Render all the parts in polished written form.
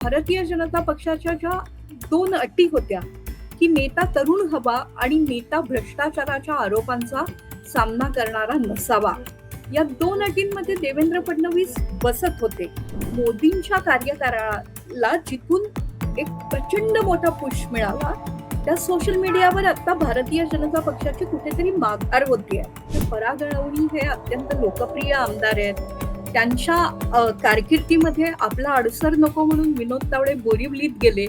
भारतीय जनता पक्षाच्या ज्या दोन अटी होत्या की नेता तरुण हवा आणि नेता भ्रष्टाचाराच्या आरोपांचा सामना करणारा नसावा, या दोन अटींमध्ये देवेंद्र फडणवीस बसत होते. मोदींच्या कार्यकाळाला जिथून एक प्रचंड मोठा पुश मिळाला, त्या सोशल मीडियावर आता भारतीय जनता पक्षाची कुठेतरी माघार होतीये. पराग अळवणी हे अत्यंत लोकप्रिय आमदार आहेत. त्यांच्या कारकिर्दीमध्ये आपला अडसर नको म्हणून विनोद तावडे बोरिवलीत गेले.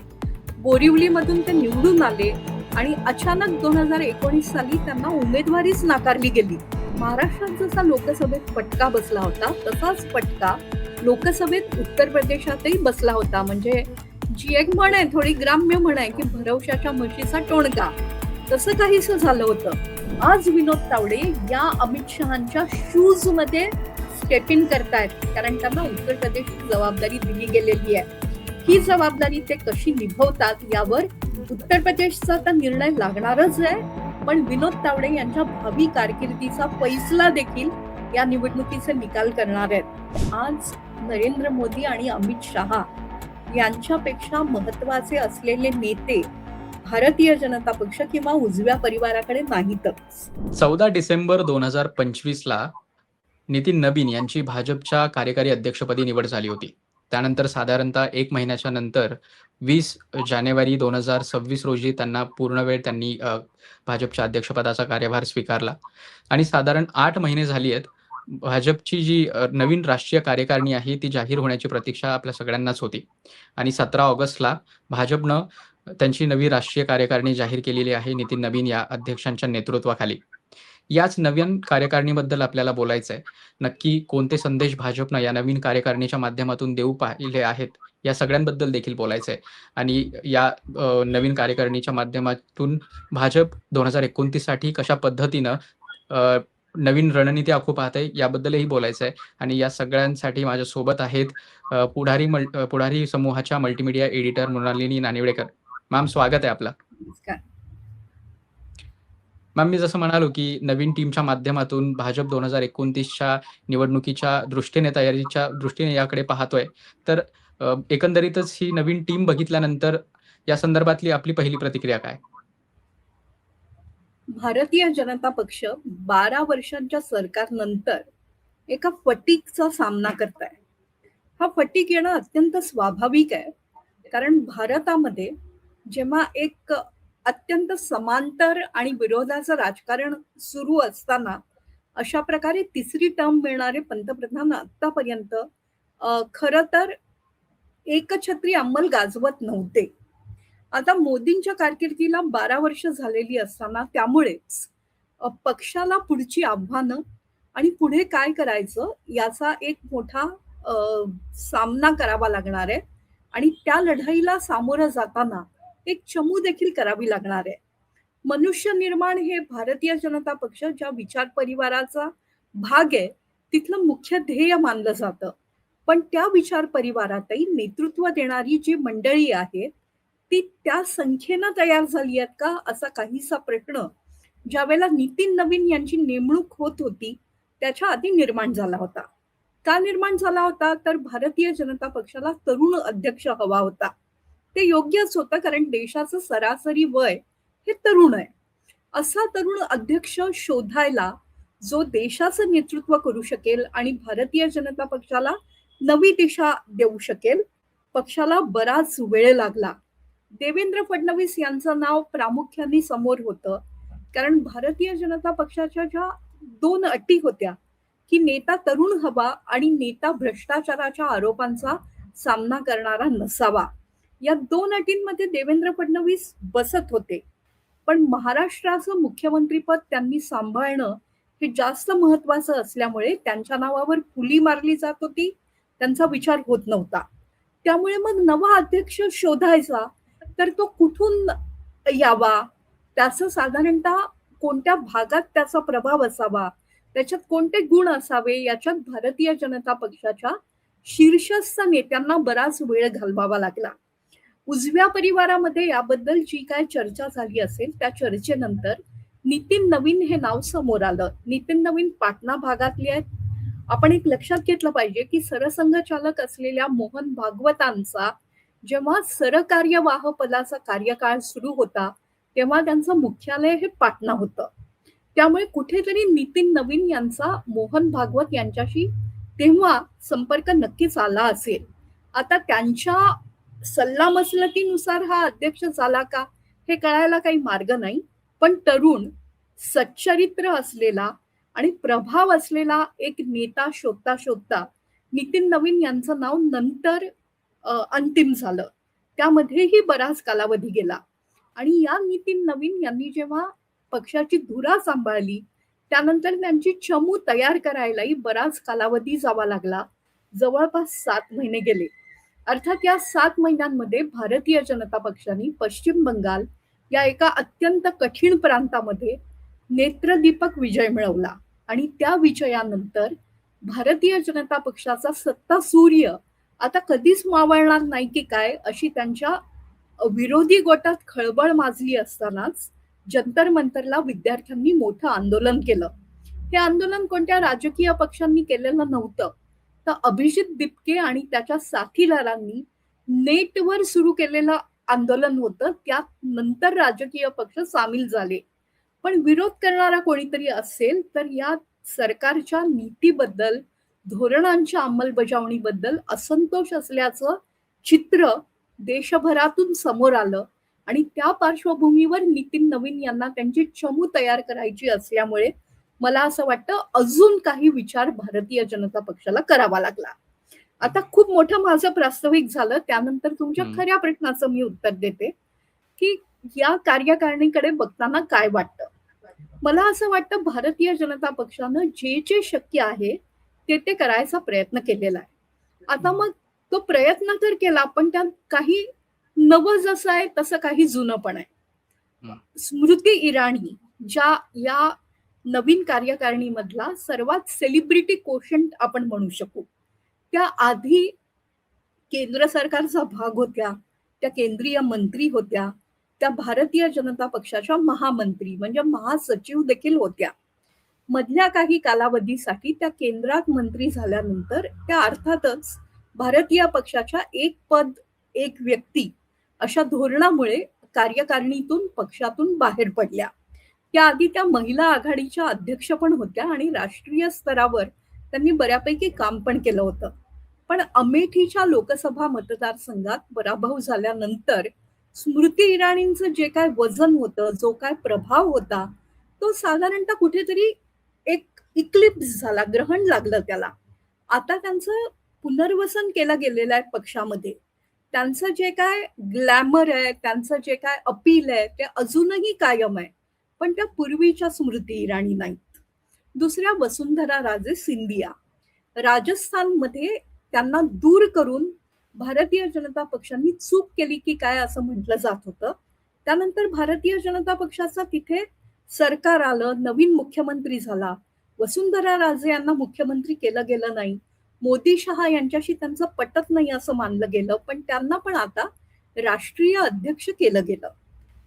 बोरिवलीमधून ते निवडून आले आणि अचानक 2019 साली त्यांना उमेदवारीच नाकारली गेली. महाराष्ट्रात जसा लोकसभेत फटका बसला होता, तसाच फटका लोकसभेत उत्तर प्रदेशातही बसला होता. म्हणजे जी एक म्हण आहे, थोडी ग्राम्य म्हण आहे की भरवशाच्या म्हशीचा टोणका, तसं काहीसं झालं होतं. आज विनोद तावडे या अमित शहांच्या शूज मध्ये स्टेप इन करतायत, कारण त्यांना उत्तर प्रदेशची जबाबदारी दिली गेलेली आहे. ही जबाबदारी ते कशी निभवतात यावर उत्तर प्रदेशचा तर निर्णय लागणारच आहे, पण विनोद तावडे यांच्या भावी कारकिर्दीचा फैसला देखील या निवडणुकीचे निकाल करणार आहेत. आज नरेंद्र मोदी आणि अमित शहा यांच्यापेक्षा महत्वाचे असलेले नेते भारतीय जनता पक्ष किंवा उजव्या परिवाराकडे नाहीतच. 14 डिसेंबर 2025 ला नितीन नबीन यांची भाजपच्या कार्यकारी अध्यक्षपदी निवड झाली होती. त्यानंतर साधारणतः 1 महिन्याच्या नंतर 20 जानेवारी 2026 रोजी त्यांना पूर्णवेळ त्यांनी भाजपच्या अध्यक्षपदाचा कार्यभार स्वीकारला आणि साधारण 8 महिने झाली आहेत. भाजपची जी नवीन राष्ट्रीय कार्यकारिणी आहे ती जाहीर होण्याची प्रतीक्षा आपल्या सगळ्यांनाच होती आणि 17 ऑगस्टला भाजपनं त्यांची नवी राष्ट्रीय कार्यकारिणी जाहीर केलेली आहे नितीन नबीन या अध्यक्षांच्या नेतृत्वाखाली. याच नवीन कार्यकारिणीबद्दल आपल्याला बोलायचं आहे. नक्की कोणते संदेश भाजपनं या नवीन कार्यकारिणीच्या माध्यमातून देऊ पाहिले आहेत, या सगळ्यांबद्दल देखील बोलायचं आहे. आणि या नवीन कार्यकारिणीच्या माध्यमातून भाजप 2029 साठी कशा पद्धतीनं नवीन रणनीती आखू पाहते याबद्दलही बोलायचं आहे. आणि या सगळ्यांसाठी माझ्या सोबत आहेत पुढारी समूहाच्या multimedia editor Mrinalini Nanivadekar. Ma'am, स्वागत आहे आपलं. मॅम, मी जसं म्हणालो की नवीन टीमच्या माध्यमातून भाजप 2029च्या निवडणुकीच्या दृष्टीने तयारीच्या दृष्टीने याकडे पाहतोय. तर एकंदरीतच ही नवीन टीम बघितल्यानंतर या संदर्भातली आपली पहिली प्रतिक्रिया काय? भारतीय जनता पक्ष 12 वर्षांच्या सरकारनंतर एका फटीगचा सामना करताय. हा फटीग येणं अत्यंत स्वाभाविक आहे, कारण भारतामध्ये जेव्हा एक अत्यंत समांतर आणि विरोधाचं राजकारण सुरू असताना अशा प्रकारे तिसरी टर्म मिळणारे पंतप्रधान आतापर्यंत खरं तर एकछत्री अंमल गाजवत नव्हते. आता मोदींच्या कारकिर्दीला 12 वर्ष झालेली असताना त्यामुळेच पक्षाला पुढची आव्हानं आणि पुढे काय करायचं याचा एक मोठा सामना करावा लागणार आहे आणि त्या लढाईला सामोरं जाताना एक चमू देखील करावी लागणार आहे. मनुष्य निर्माण हे भारतीय जनता पक्ष ज्या विचार परिवाराचा भाग आहे तिथलं मुख्य ध्येय मानलं जातं, पण त्या विचार परिवारातही नेतृत्व देणारी जी मंडळी आहेत ती त्या संख्येनं तयार झाली आहेत का, असा काहीसा प्रश्न ज्यावेळेला नितीन नवीन यांची नेमणूक होत होती त्याच्या आधी निर्माण झाला होता. का निर्माण झाला होता, तर भारतीय जनता पक्षाला तरुण अध्यक्ष हवा होता. ते योग्यच होतं, कारण देशाचं सरासरी वय हे तरुण आहे. असा तरुण अध्यक्ष शोधायला जो देशाचं नेतृत्व करू शकेल आणि भारतीय जनता पक्षाला नवी दिशा देऊ शकेल, पक्षाला बराच वेळ लागला. देवेंद्र फडणवीस यांचं नाव प्रामुख्याने समोर होतं, कारण भारतीय जनता पक्षाच्या ज्या दोन अटी होत्या की नेता तरुण हवा आणि नेता भ्रष्टाचाराच्या आरोपांचा सामना करणारा नसावा, या दोन अटींमध्ये देवेंद्र फडणवीस बसत होते. पण महाराष्ट्राचं मुख्यमंत्रीपद त्यांनी सांभाळणं हे जास्त महत्वाचं असल्यामुळे त्यांच्या नावावर फुली मारली जात होती, त्यांचा विचार होत नव्हता. त्यामुळे मग नवा अध्यक्ष शोधायचा, तर तो कुठून यावा, त्याचं साधारणतः कोणत्या भागात त्याचा प्रभाव असावा, त्याच्यात कोणते गुण असावे, याच्यात भारतीय जनता पक्षाच्या शीर्षस्थ नेत्यांना बराच वेळ घालवावा लागला. उजव्या परिवारामध्ये याबद्दल जी काय चर्चा झाली असेल त्या चर्चेनंतर नितीन नवीन हे नाव समोर आलं. नितीन नवीन पाटणा भागातले आहेत. आपण एक लक्षात घेतलं पाहिजे की सरसंघचालक असलेल्या मोहन भागवतांचा जेव्हा सरकार्यवाह पदाचा कार्यकाळ सुरू होता, तेव्हा त्यांचं मुख्यालय हे पाटणा होतं. त्यामुळे कुठेतरी नितीन नवीन यांचा मोहन भागवत यांच्याशी तेव्हा संपर्क नक्कीच आला असेल. आता त्यांच्या सल्लामसलतीनुसार हा अध्यक्ष झाला का, हे कळायला काही मार्ग नाही. पण तरुण, सच्चरित्र असलेला आणि प्रभाव असलेला एक नेता शोधता शोधता नितीन नवीन यांचं नाव नंतर अंतिम झालं. त्यामध्येही बराच कालावधी गेला आणि या नितीन नवीन यांनी जेव्हा पक्षाची धुरा सांभाळली, त्यानंतर त्यांची चमू तयार करायलाही बराच कालावधी जावा लागला. जवळपास 7 महिने गेले. अर्थात या 7 महिन्यांमध्ये भारतीय जनता पक्षाने पश्चिम बंगाल या एका अत्यंत कठीण प्रांतामध्ये नेत्रदीपक विजय मिळवला आणि त्या विजयानंतर भारतीय जनता पक्षाचा सत्ता सूर्य आता कधीच मावळणार नाही की काय, अशी त्यांच्या विरोधी गटात खळबळ माजली असतानाच जंतर मंतरला विद्यार्थ्यांनी मोठं आंदोलन केलं. हे आंदोलन कोणत्या राजकीय पक्षांनी केलेलं नव्हतं, तर अभिजित दिपके आणि त्याच्या साथीदारांनी नेटवर सुरू केलेलं आंदोलन होतं. त्यात नंतर राजकीय पक्ष सामील झाले. पण विरोध करणारा कोणीतरी असेल तर या सरकारच्या नीतीबद्दल, धोरणांच्या अंमलबजावणीबद्दल असंतोष असल्याचं चित्र देशभरातून समोर आलं आणि त्या पार्श्वभूमीवर नितीन नवीन यांना त्यांची चमू तयार करायची असल्यामुळे मला असं वाटतं अजून काही विचार भारतीय जनता पक्षाला करावा लागला. आता खूप मोठं माझं प्रास्ताविक झालं, त्यानंतर तुमच्या खऱ्या प्रश्नाचं मी उत्तर देते की या कार्यकारिणीकडे बघताना काय वाटतं. मला असं वाटतं भारतीय जनता पक्षानं जे जे शक्य आहे ते करायचा प्रयत्न केलेला आहे. आता मग तो प्रयत्न तर केला, पण त्यात काही नवं जसं आहे तसं काही जुनं पण आहे. स्मृती इराणी ज्या या नवीन कार्यकारिणीमधला सर्वात सेलिब्रिटी कोशंट आपण म्हणू शकू, त्या आधी केंद्र सरकारचा भाग होत्या, त्या केंद्रीय मंत्री होत्या, त्या भारतीय जनता पक्षाच्या महामंत्री म्हणजे महासचिव देखील होत्या. मधल्या काही कालावधीसाठी त्या केंद्रात मंत्री झाल्यानंतर त्या अर्थातच भारतीय पक्षाच्या एक पद एक व्यक्ती अशा धोरणामुळे कार्यकारिणीतून पक्षातून बाहेर पडल्या. त्याआधी त्या महिला आघाडीच्या अध्यक्ष पण होत्या आणि राष्ट्रीय स्तरावर त्यांनी बऱ्यापैकी काम पण केलं होतं. पण अमेठीच्या लोकसभा मतदारसंघात पराभव झाल्यानंतर स्मृती इराणींचं जे काय वजन होतं, जो काय प्रभाव होता, तो साधारणतः कुठेतरी एक इक्लिप्स झाला, ग्रहण लागलं त्याला. आता त्यांचं पुनर्वसन केलं गेलेलं आहे पक्षामध्ये. त्यांचं जे काय ग्लॅमर आहे, त्यांचं जे काय अपील आहे, ते अजूनही कायम आहे. पण त्या पूर्वीच्या स्मृती इराणी नाहीत. दुसऱ्या वसुंधरा राजे सिंधिया, राजस्थानमध्ये त्यांना दूर करून भारतीय जनता पक्षाने चूक केली की काय असं म्हटलं जात होतं. त्यानंतर भारतीय जनता पक्षाचा तिथे सरकार आलं, नवीन मुख्यमंत्री झाला. वसुंधरा राजे यांना मुख्यमंत्री केलं गेलं नाही. मोदी शहा यांच्याशी त्यांचं पटत नाही असं मानलं गेलं, पण त्यांना पण आता राष्ट्रीय अध्यक्ष केलं गेलं.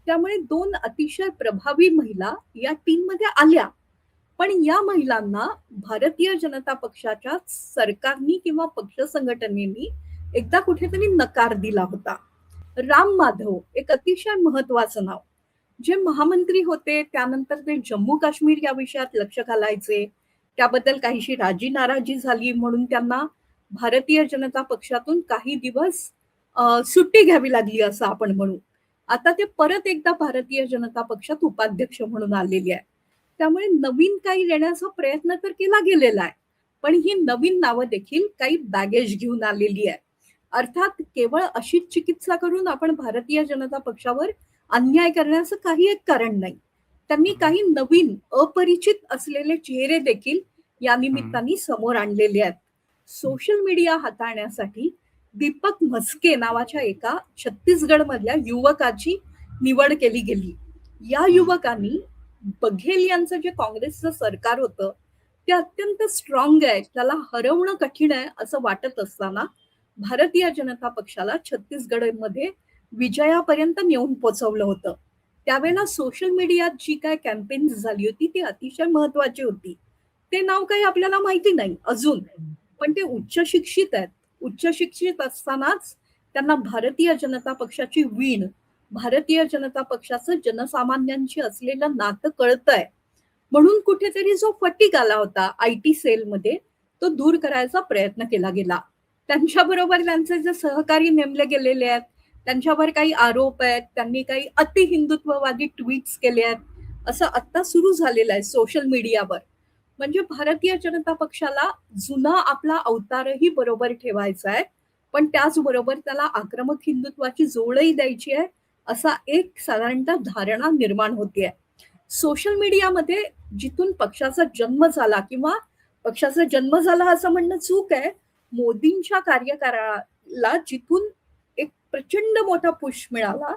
त्यामुळे 2 अतिशय प्रभावी महिला या टीममध्ये आल्या. पण या महिलांना भारतीय जनता पक्षाच्या सरकारनी किंवा पक्ष संघटनेनी एकदा कुठेतरी नकार दिला होता. राम माधव एक अतिशय महत्वाचं नाव, जे महामंत्री होते, त्यानंतर ते जम्मू काश्मीर या विषयात लक्ष घालायचे. त्याबद्दल काहीशी राजी नाराजी झाली म्हणून त्यांना भारतीय जनता पक्षातून काही दिवस सुट्टी घ्यावी लागली असं आपण म्हणू. आता ते परत एकदा भारतीय जनता पक्षात उपाध्यक्ष म्हणून आलेले आहे. त्यामुळे नवीन काही देण्याचा प्रयत्न तर केला गेलेला आहे, पण ही नवीन नावं देखील काही बॅगेज घेऊन आलेली आहे. अर्थात केवळ अशीच चिकित्सा करून आपण भारतीय जनता पक्षावर अन्याय करण्याचं काही एक कारण नाही. त्यांनी काही नवीन अपरिचित असलेले चेहरे देखील या निमित्ताने समोर आणलेले आहेत. सोशल मीडिया हाताळण्यासाठी दीपक म्हस्के नावाच्या एका छत्तीसगड मधल्या युवकाची निवड केली गेली. या युवकांनी बघेल यांचं जे काँग्रेसचं सरकार होतं ते अत्यंत स्ट्रॉंग आहे, त्याला हरवणं कठीण आहे असं वाटत असताना भारतीय जनता पक्षाला छत्तीसगडमध्ये विजयापर्यंत नेऊन पोहोचवलं होतं. त्यावेळेला सोशल मीडियात जी काय कॅम्पेन झाली होती ती अतिशय महत्वाची होती. ते नाव काही आपल्याला माहिती नाही अजून, पण ते उच्च शिक्षित आहेत. उच्च शिक्षित असतानाच त्यांना भारतीय जनता पक्षाची वीण, भारतीय जनता पक्षाचं जनसामान्यांशी असलेलं नातं कळतंय. म्हणून कुठेतरी जो फटीक आला होता IT सेलमध्ये, तो दूर करायचा प्रयत्न केला गेला. त्यांच्याबरोबर त्यांचे जे सहकारी नेमले गेलेले आहेत, त्यांच्यावर काही आरोप आहेत, त्यांनी काही अतिहिंदुत्ववादी ट्विट्स केले आहेत, असं आता सुरू झालेलं आहे सोशल मीडियावर. म्हणजे भारतीय जनता पक्षाला जुना आपला अवतारही बरोबर ठेवायचा आहे, पण त्याचबरोबर त्याला आक्रमक हिंदुत्वाची जोडही द्यायची आहे, असा एक साधारणतः धारणा निर्माण होतीये. सोशल मीडियामध्ये जिथून पक्षाचा जन्म झाला किंवा पक्षाचा जन्म झाला असं म्हणणं चूक आहे. मोदींच्या कार्यकाळाला जिथून एक प्रचंड मोठा पुश मिळाला,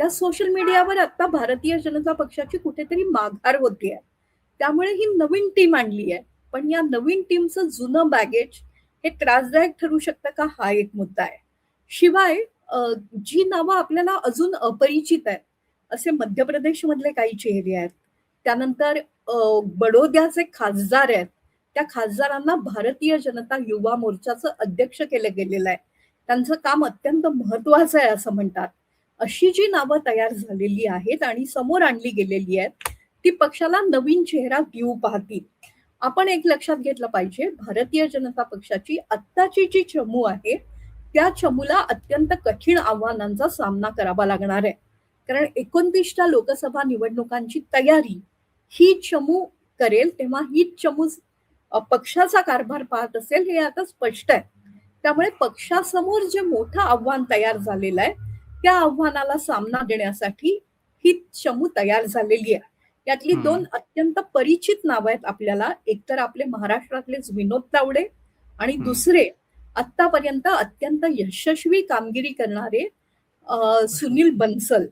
त्या सोशल मीडियावर आता भारतीय जनता पक्षाची कुठेतरी माघार होतीये. त्यामुळे ही नवीन टीम आणली आहे. पण या नवीन टीमचं जुनं बॅगेज हे त्रासदायक ठरू शकतं का, हा एक मुद्दा आहे. शिवाय जी नावं आपल्याला अजून अपरिचित आहेत, असे मध्य प्रदेशमधले काही चेहरे आहेत. त्यानंतर बडोद्याचे खासदार आहेत. त्या खासदारांना भारतीय जनता युवा मोर्चाचं अध्यक्ष केलं गेलेलं आहे. त्यांचं काम अत्यंत महत्वाचं आहे असं म्हणतात. अशी जी नावं तयार झालेली आहेत आणि समोर आणली गेलेली आहेत, ती पक्षाला नवीन चेहरा देऊ पाहतील. आपण एक लक्षात घेतलं पाहिजे, भारतीय जनता पक्षाची आत्ताची जी चमू आहे, त्या चमूला अत्यंत कठीण आव्हानांचा सामना करावा लागणार आहे. कारण 29च्या लोकसभा निवडणुकांची तयारी ही चमू करेल, तेव्हा ही चमू पक्षाचा कारभार पाहत असेल, हे आता स्पष्ट आहे. त्यामुळे पक्षासमोर जे मोठं आव्हान तयार झालेलं आहे, त्या आव्हानाला सामना देण्यासाठी ही चमू तयार झालेली आहे. यातली दोन अत्यंत परिचित नावं आहेत आपल्याला. एकतर आपले महाराष्ट्रातलेच विनोद तावडे आणि दुसरे आतापर्यंत अत्यंत यशस्वी कामगिरी करणारे सुनील बन्सल.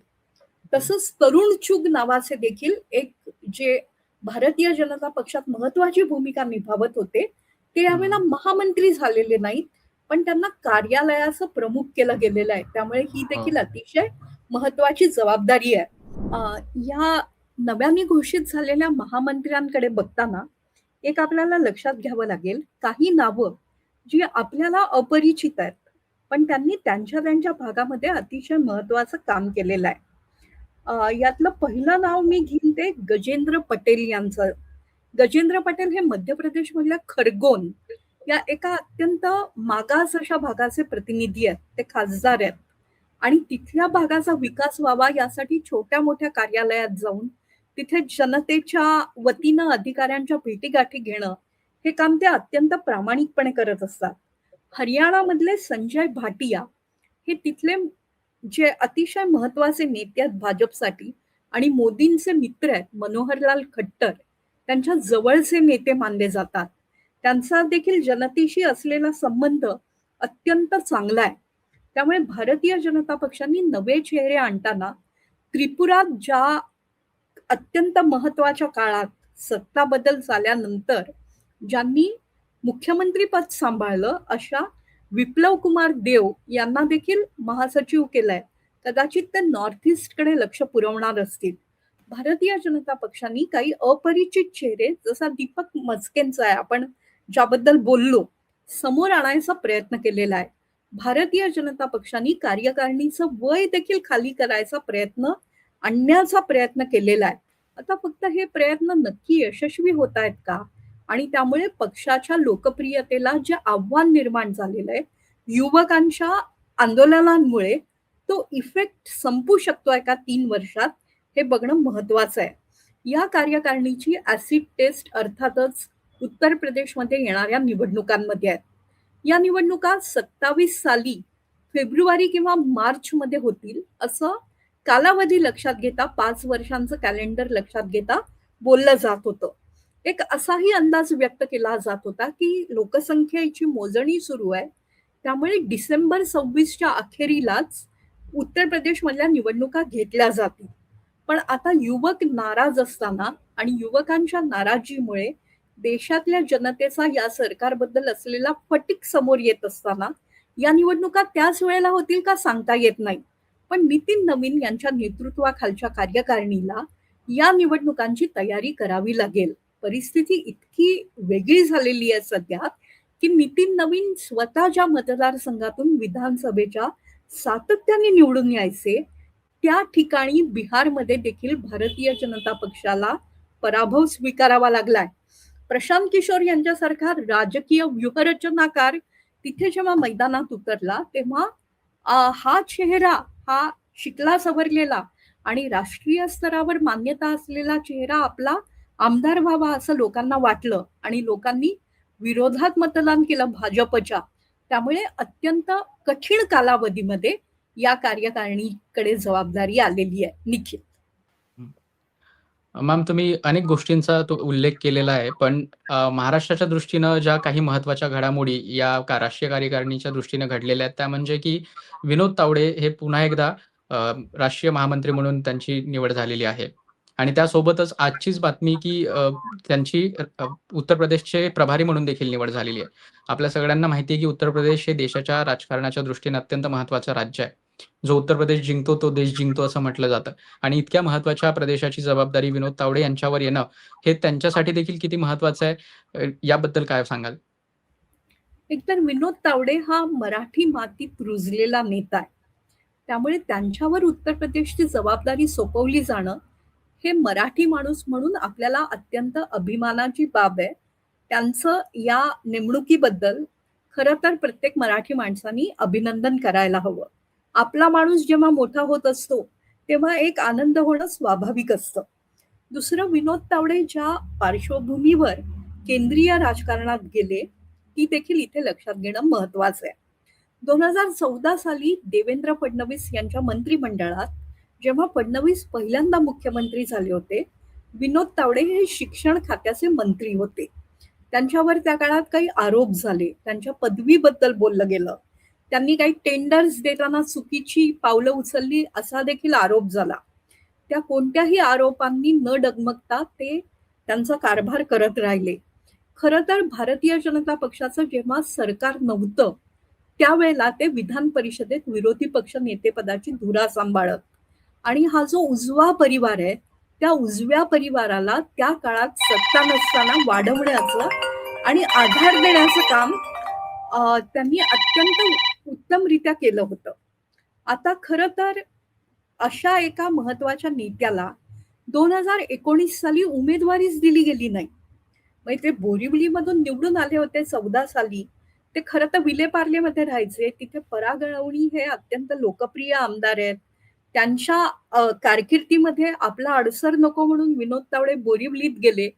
तसंच तरुण चुग नावाचे देखील एक जे भारतीय जनता पक्षात महत्वाची भूमिका निभावत होते, ते यावेळेला महामंत्री झालेले नाहीत, पण त्यांना कार्यालयाचं प्रमुख केलं गेलेलं आहे. त्यामुळे ही देखील अतिशय महत्वाची जबाबदारी आहे. या नव्याने घोषित झालेल्या महामंत्र्यांकडे बघताना एक आपल्याला लक्षात घ्यावं लागेल, काही नावं जी आपल्याला अपरिचित आहेत, पण त्यांनी त्यांच्या त्यांच्या भागामध्ये अतिशय महत्वाचं काम केलेलं आहे. यातलं पहिलं नाव मी घेईन ते गजेंद्र पटेल यांचं. गजेंद्र पटेल हे मध्य प्रदेशमधल्या खरगोन या एका अत्यंत मागास अशा भागाचे प्रतिनिधी आहेत. ते खासदार आहेत आणि तिथल्या भागाचा विकास व्हावा यासाठी छोट्या मोठ्या कार्यालयात जाऊन तिथे जनतेच्या वतीनं अधिकाऱ्यांच्या भेटीगाठी घेणं, हे काम ते अत्यंत प्रामाणिकपणे करत असतात. हरियाणामधले संजय भाटिया हे तिथले जे अतिशय महत्वाचे नेते आहेत भाजपसाठी आणि मोदींचे मित्र आहेत मनोहरलाल खट्टर, त्यांच्या जवळचे नेते मानले जातात. त्यांचा देखील जनतेशी असलेला संबंध अत्यंत चांगला आहे. त्यामुळे भारतीय जनता पक्षाने नवे चेहरे आणताना त्रिपुरात ज्या अत्यंत महत्वाच्या काळात सत्ता बदल झाल्यानंतर ज्यांनी मुख्यमंत्री पद सांभाळलं, अशा विप्लव कुमार देव यांना देखील महासचिव केलंय. कदाचित ते नॉर्थ ईस्टकडे लक्ष पुरवणार असतील. भारतीय जनता पक्षाने काही अपरिचित चेहरे, जसा दीपक मस्केंचा आहे आपण ज्याबद्दल बोललो, समोर आणायचा प्रयत्न केलेला आहे. भारतीय जनता पक्षाने कार्यकारिणीचं वय देखील खाली करायचा प्रयत्न, आणण्याचा प्रयत्न केलेला आहे. आता फक्त हे प्रयत्न नक्की यशस्वी होत आहेत का, आणि त्यामुळे पक्षाच्या लोकप्रियतेला जे आव्हान निर्माण झालेलं आहे युवकांच्या आंदोलनांमुळे, तो इफेक्ट संपू शकतोय का 3 वर्षात, हे बघणं महत्वाचं आहे. या कार्यकारिणीची ऍसिड टेस्ट अर्थातच उत्तर प्रदेशमध्ये येणाऱ्या निवडणुकांमध्ये आहेत. या निवडणुका 27 साली फेब्रुवारी किंवा मार्च मध्ये होतील असं कालावधी लक्षात घेता, 5 वर्षांचं कॅलेंडर लक्षात घेता बोललं जात होतं. एक असाही अंदाज व्यक्त केला जात होता की लोकसंख्येची मोजणी सुरू आहे, त्यामुळे डिसेंबर 26च्या अखेरीलाच उत्तर प्रदेशमधल्या निवडणुका घेतल्या जातील. पण आता युवक नाराज असताना आणि युवकांच्या नाराजीमुळे देशातल्या जनतेचा या सरकारबद्दल असलेला फटीक समोर येत असताना या निवडणुका त्याच वेळेला होतील का सांगता येत नाही. पण नितीन नवीन यांच्या नेतृत्वाखालच्या कार्यकारिणीला या निवडणुकांची तयारी करावी लागेल. परिस्थिती इतकी वेगळी झालेली आहे सध्या की नितीन नवीन स्वतःच्या मतदारसंघातून विधानसभेच्या सातत्याने निवडून यायचे, त्या ठिकाणी बिहारमध्ये देखील भारतीय जनता पक्षाला पराभव स्वीकारावा लागलाय. प्रशांत किशोर यांच्यासारखा राजकीय व्यूहरचनाकार तिथे जेव्हा मैदानात उतरला तेव्हा हा चेहरा, हा शिकला सवरलेला आणि राष्ट्रीय स्तरावर मान्यता असलेला चेहरा आपला आमदार व्हावा असं लोकांना वाटलं आणि लोकांनी विरोधात मतदान केलं भाजपच्या. त्यामुळे अत्यंत कठीण कालावधीमध्ये या कार्यकारिणीकडे जबाबदारी आलेली आहे. निखिल. मॅम, तुम्ही अनेक गोष्टींचा उल्लेख केलेला आहे. पण महाराष्ट्राच्या दृष्टीनं ज्या काही महत्त्वाच्या घडामोडी या राष्ट्रीय कार्यकारिणीच्या दृष्टीनं घडलेल्या आहेत, त्या म्हणजे की विनोद तावडे हे पुन्हा एकदा राष्ट्रीय महामंत्री म्हणून त्यांची निवड झालेली आहे. आणि त्यासोबतच आजचीच बातमी की त्यांची उत्तर प्रदेशचे प्रभारी म्हणून देखील निवड झालेली आहे. आपल्या सगळ्यांना माहिती आहे की उत्तर प्रदेश हे देशाच्या राजकारणाच्या दृष्टीने अत्यंत महत्त्वाचं राज्य आहे. जो उत्तर प्रदेश जिंकतो तो देश जिंकतो असं म्हटलं जातं. आणि इतक्या महत्त्वाच्या प्रदेशाची जबाबदारी विनोद तावडे यांच्यावर येणं हे त्यांच्यासाठी देखील किती महत्त्वाचं आहे, याबद्दल काय सांगाल? एकतर विनोद तावडे हा मराठी मातीत रुजलेला नेता आहे. त्यामुळे त्यांच्यावर उत्तर प्रदेशची जबाबदारी सोपवली जाणं हे मराठी माणूस म्हणून आपल्याला अत्यंत अभिमानाची बाब आहे. त्यांचं या नेमणुकीबद्दल खरं तर प्रत्येक मराठी माणसांनी अभिनंदन करायला हवं. आपला माणूस जेव्हा मोठा होत असतो तेव्हा एक आनंद होणं स्वाभाविक असतं. दुसरं, विनोद तावडे ज्या पार्श्वभूमीवर केंद्रीय राजकारणात गेले ती देखील इथे लक्षात घेणं महत्वाचं आहे. 2014 साली देवेंद्र फडणवीस यांच्या मंत्रिमंडळात जेव्हा फडणवीस पहिल्यांदा मुख्यमंत्री झाले होते, विनोद तावडे हे शिक्षण खात्याचे मंत्री होते. त्यांच्यावर त्या काळात काही आरोप झाले, त्यांच्या पदवीबद्दल बोललं गेलं, त्यांनी काही टेंडर्स देताना चुकीची पावलं उचलली असा देखील आरोप झाला. त्या कोणत्याही आरोपांनी न डगमगता ते त्यांचा कारभार करत राहिले. खरं तर भारतीय जनता पक्षाचं जेव्हा सरकार नव्हतं त्यावेळेला ते विधान परिषदेत विरोधी पक्ष नेतेपदाची धुरा सांभाळत आणि हा जो उजवा परिवार आहे त्या उजव्या परिवाराला त्या काळात सत्ता नसताना वाढवण्याचं आणि आधार देण्याचं काम त्यांनी अत्यंत उत्तमरित्या केलं होतं. आता खरं तर अशा एका महत्वाच्या नेत्याला 2019 साली उमेदवारीच दिली गेली नाही. म्हणजे ते बोरिवलीमधून निवडून आले होते 14 साली. ते खरं तर विलेपार्लेमध्ये राहायचे. तिथे परागळवणी हे अत्यंत लोकप्रिय आमदार आहेत. त्यांच्या कारकिर्दीमध्ये आपला अडसर नको म्हणून विनोद तावडे बोरिवलीत गेले.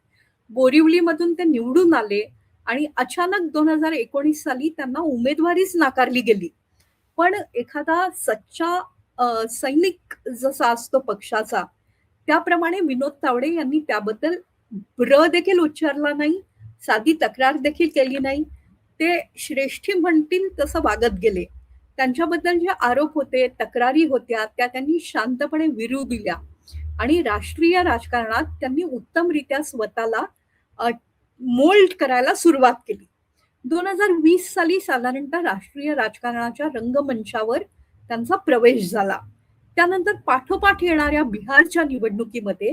बोरिवलीमधून ते निवडून आले आणि अचानक 2019 साली त्यांना उमेदवारीच नाकारली गेली. पण एखादा सच्चा सैनिक जसा असतो पक्षाचा, त्याप्रमाणे विनोद तावडे यांनी त्याबद्दल देखील उच्चारला नाही, साधी तक्रार देखील केली नाही. ते श्रेष्ठी म्हणतील तसं वागत गेले. त्यांच्याबद्दल जे आरोप होते, तक्रारी होत्या, त्या त्यांनी शांतपणे विरू दिल्या आणि राष्ट्रीय राजकारणात त्यांनी उत्तमरित्या स्वतःला मोल्ड करायला सुरुवात केली. 2020 साली साधारणतः राष्ट्रीय राजकारणाच्या रंगमंचावर त्यांचा प्रवेश झाला. त्यानंतर पाठोपाठ येणाऱ्या बिहारच्या निवडणुकीमध्ये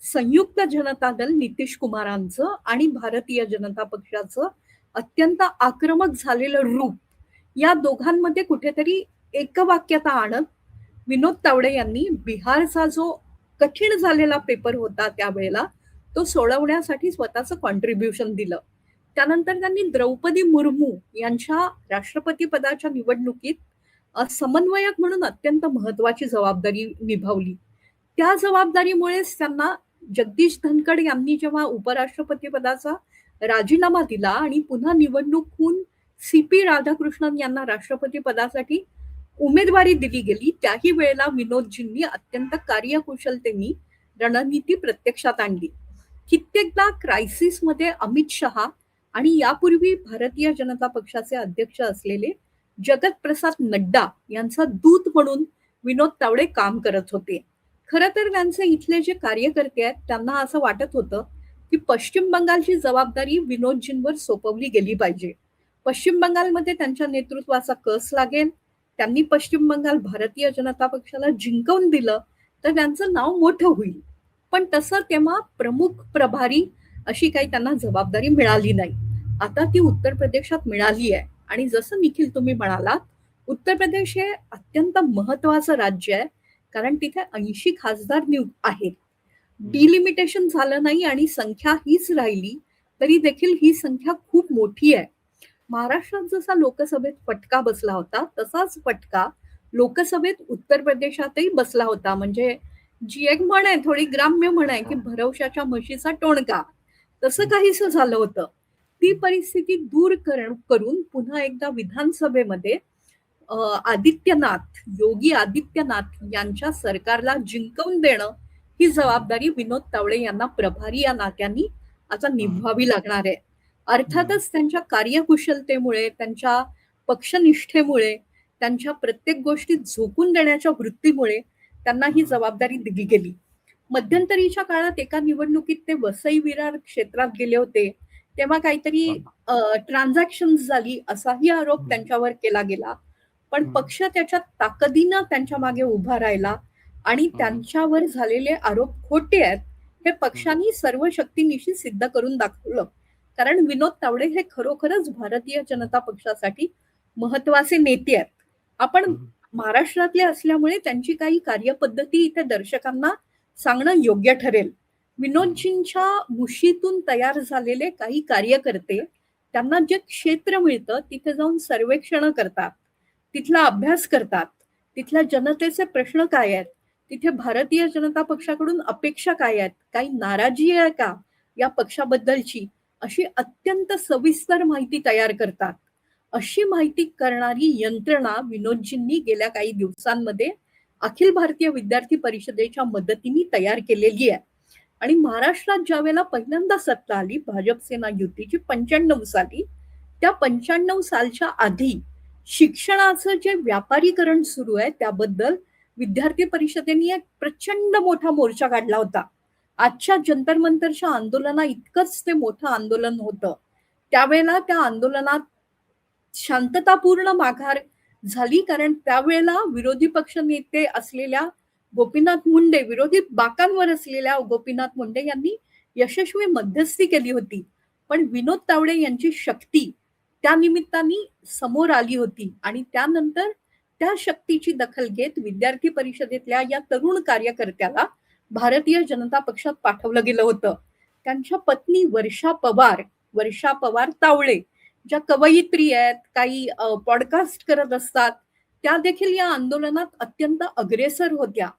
संयुक्त जनता दल नितीश कुमारांचं आणि भारतीय जनता पक्षाचं अत्यंत आक्रमक झालेलं रूप, या दोघांमध्ये कुठेतरी एकवाक्यता आणत विनोद तावडे यांनी बिहारचा जो कठीण झालेला पेपर होता त्यावेळेला तो सोडवण्यासाठी स्वतःचं कॉन्ट्रीब्युशन दिलं. त्यानंतर त्यांनी द्रौपदी मुर्मू यांच्या राष्ट्रपती पदाच्या निवडणुकीत समन्वयक म्हणून अत्यंत महत्वाची जबाबदारी निभावली. त्या जबाबदारीमुळेच त्यांना जगदीश धनखड यांनी जेव्हा उपराष्ट्रपती पदाचा राजीनामा दिला आणि पुन्हा निवडणूक होऊन CP राधाकृष्णन यांना राष्ट्रपती पदासाठी उमेदवारी दिली गेली, त्याही वेळेला विनोदजींनी अत्यंत कार्यकुशलतेने रणनीती प्रत्यक्षात आणली. कित्येकदा क्रायसिसमध्ये अमित शहा आणि यापूर्वी भारतीय जनता पक्षाचे अध्यक्ष असलेले जगत प्रसाद नड्डा यांचा दूत म्हणून विनोद तावडे काम करत होते. खरं तर त्यांचे इथले जे कार्यकर्ते आहेत त्यांना असं वाटत होतं की पश्चिम बंगालची जबाबदारी विनोदजींवर सोपवली गेली पाहिजे. पश्चिम बंगालमध्ये त्यांच्या नेतृत्वाचा कस लागेल, त्यांनी पश्चिम बंगाल भारतीय जनता पक्षाला जिंकवून दिलं तर त्यांचं नाव मोठं होईल. पण तसं तेव्हा प्रमुख प्रभारी अशी काही त्यांना जबाबदारी मिळाली नाही. आता ती उत्तर प्रदेशात मिळाली आहे आणि जसं निखिल तुम्ही म्हणालात, उत्तर प्रदेश हे अत्यंत महत्वाचं राज्य आहे, कारण तिथे 80 खासदार आहेत. डिलिमिटेशन झालं नाही आणि संख्या हीच राहिली, तरी देखील ही संख्या खूप मोठी आहे. महाराष्ट्रात जसा लोकसभेत फटका बसला होता, तसाच फटका लोकसभेत उत्तर प्रदेशातही बसला होता. म्हणजे जी एक म्हण आहे, थोडी ग्राम्य म्हण आहे, की भरवशाच्या म्हशीचा टोणका. तसं काहीसं झालं होतं. ती परिस्थिती दूर करून पुन्हा एकदा विधानसभेमध्ये योगी आदित्यनाथ यांच्या सरकारला जिंकवून देणं ही जबाबदारी विनोद तावडे यांना प्रभारी या नात्याने आता निभवावी लागणार आहे. अर्थातच त्यांच्या कार्यकुशलतेमुळे, त्यांच्या पक्षनिष्ठेमुळे, त्यांच्या प्रत्येक गोष्टीत झोकून देण्याच्या वृत्तीमुळे त्यांना ही जबाबदारी दिली गेली. मध्यंतरीच्या काळात एका निवडणुकीत ते वसई विरार क्षेत्रात गेले होते, तेव्हा काहीतरी ट्रान्झॅक्शन झाली असाही आरोप त्यांच्यावर केला गेला. पण पक्ष त्याच्या ताकदीनं त्यांच्या मागे उभा राहिला आणि त्यांच्यावर झालेले आरोप खोटे आहेत हे पक्षांनी सर्व शक्तीनिशी सिद्ध करून दाखवलं. कारण विनोद तावडे हे खरोखरच भारतीय जनता पक्षासाठी महत्वाचे नेते आहेत. आपण महाराष्ट्रातले असल्यामुळे त्यांची काही कार्यपद्धती इथे दर्शकांना सांगणं योग्य ठरेल. विनोदजींच्या मुशीतून तयार झालेले काही कार्यकर्ते त्यांना जे क्षेत्र मिळतं तिथे जाऊन सर्वेक्षण करतात, तिथला अभ्यास करतात, तिथल्या जनतेचे प्रश्न काय आहेत, तिथे भारतीय जनता पक्षाकडून अपेक्षा काय आहेत, काही नाराजी आहे का या पक्षाबद्दलची, अशी अत्यंत सविस्तर माहिती तयार करतात. अशी माहिती करणारी यंत्रणा विनोदजींनी गेल्या काही दिवसांमध्ये अखिल भारतीय विद्यार्थी परिषदेच्या मदतीने तयार केलेली आहे. आणि महाराष्ट्रात ज्या वेळेला पहिल्यांदा सत्ता आली भाजप सेना युतीची 95 साली, त्या 95 सालच्या आधी शिक्षणाचं जे व्यापारीकरण सुरू आहे त्याबद्दल विद्यार्थी परिषदेने एक प्रचंड मोठा मोर्चा काढला होता. आजच्या जंतर मंतरच्या आंदोलना इतकंच ते मोठं आंदोलन होतं. त्यावेळेला त्या आंदोलनात शांततापूर्ण माघार झाली, कारण त्यावेळेला विरोधी पक्ष नेते असलेल्या गोपीनाथ मुंडे, विरोधी बाकांवर असलेल्या गोपीनाथ मुंडे यांनी यशस्वी मध्यस्थी केली होती. पण विनोद तावडे यांची शक्ती त्या निमित्ताने समोर आली होती आणि त्यानंतर त्या शक्तीची दखल घेत विद्यार्थी परिषदेतल्या या तरुण कार्यकर्त्याला भारतीय जनता पक्षात पाठवलं गेलं होतं. त्यांच्या पत्नी वर्षा पवार तावडे, ज्या कवयित्री आहेत, काही पॉडकास्ट करत असतात, त्या देखील या आंदोलनात अत्यंत अग्रेसर होत्या.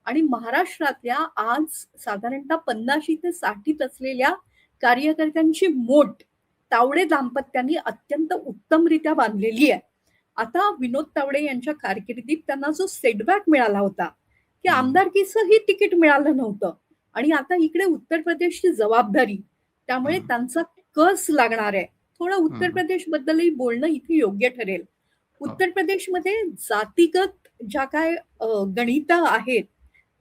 आणि महाराष्ट्रातल्या आज साधारणतः 50 ते 60 असलेल्या कार्यकर्त्यांची मोठ तावडे दाम्पत्यांनी अत्यंत उत्तमरित्या बांधलेली आहे. आता विनोद तावडे यांच्या कारकिर्दीत त्यांना जो सेटबॅक मिळाला होता, की आमदारकीचंही तिकीट मिळालं नव्हतं आणि आता इकडे उत्तर प्रदेशची जबाबदारी, त्यामुळे त्यांचा कस लागणार आहे. थोडं उत्तर प्रदेश बद्दलही बोलणं इथे योग्य ठरेल. उत्तर प्रदेशमध्ये जातीगत ज्या काय गणितं आहेत,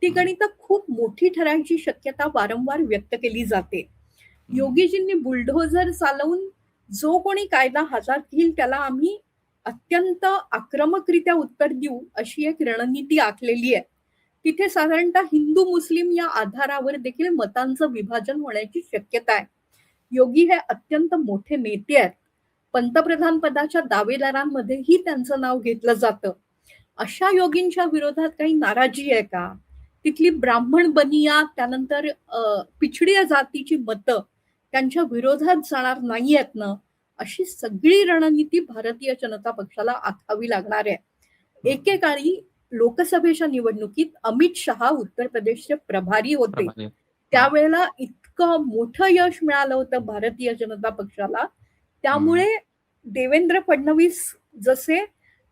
ती गणितं खूप मोठी ठरायची शक्यता वारंवार व्यक्त केली जाते. योगीजींनी बुलडोझर चालवून जो कोणी कायदा हातात घेईल त्याला आम्ही अत्यंत आक्रमकरित्या उत्तर देऊ, अशी एक रणनीती आखलेली आहे. तिथे साधारणतः हिंदू मुस्लिम या आधारावर देखील मतांचं विभाजन होण्याची शक्यता आहे. योगी हे अत्यंत मोठे नेते आहेत. पंतप्रधान पदाच्या दावेदारांमध्येही त्यांचं नाव घेतलं जातं. अशा योगींच्या विरोधात काही नाराजी आहे का? तिथली ब्राह्मण बनिया, त्यानंतर पिछडी जातीची मतं त्यांच्या विरोधात जाणार नाही आहेत ना? अशी सगळी रणनीती भारतीय जनता पक्षाला आखावी लागणार आहे. एकेकाळी लोकसभेच्या निवडणुकीत अमित शहा उत्तर प्रदेशचे प्रभारी होते. त्यावेळेला इतकं मोठं यश मिळालं होतं भारतीय जनता पक्षाला. त्यामुळे देवेंद्र फडणवीस जसे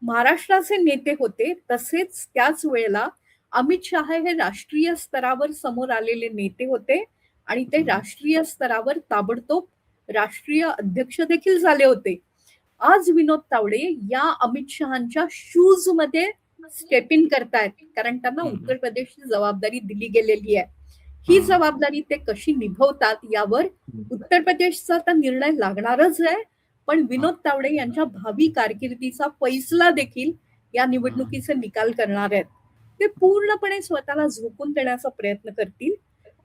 महाराष्ट्राचे नेते होते, तसेच त्याच वेळेला अमित शहा हे राष्ट्रीय स्तरावर समोर आलेले नेते होते आणि ते राष्ट्रीय स्तरावर ताबडतोब राष्ट्रीय अध्यक्ष देखील झाले होते. आज विनोद तावडे या अमित शहांच्या शूज मध्ये स्टेप इन करतायत, कारण त्यांना उत्तर प्रदेशची जबाबदारी दिली गेलेली आहे. ही जबाबदारी ते कशी निभवतात यावर उत्तर प्रदेशचा तर निर्णय लागणारच आहे, पण विनोद तावडे यांच्या भावी कारकिर्दीचा फैसला देखील या निवडणुकीचे निकाल करणार आहेत. ते पूर्णपणे स्वतःला झोकून देण्याचा प्रयत्न करतील.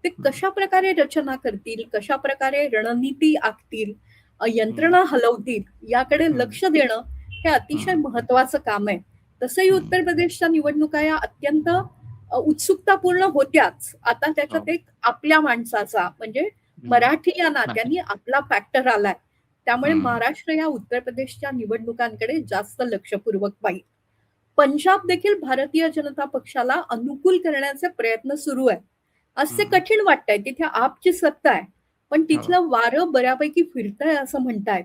ते कशा प्रकारे रचना करतील, कशा प्रकारे रणनीती आखतील, यंत्रणा हलवतील, याकडे लक्ष देणं हे अतिशय हं, महत्वाचं काम आहे. तसंही हं, उत्तर प्रदेशच्या निवडणुका या अत्यंत उत्सुकतापूर्ण होत्याच. आता त्याच्यात हो, एक आपल्या माणसाचा म्हणजे हं, मराठी या नक्कीच. नात्याने आपला फॅक्टर आलाय. त्यामुळे हं, महाराष्ट्र या उत्तर प्रदेशच्या निवडणुकांकडे जास्त लक्षपूर्वक पाहिल. पंजाब देखील भारतीय जनता पक्षाला अनुकूल करण्याचे प्रयत्न सुरू आहे. आज ते हं, कठीण वाटतंय. तिथे आपची सत्ता आहे. पण हो, तिथलं वारं बऱ्यापैकी फिरतंय असं म्हणतायत.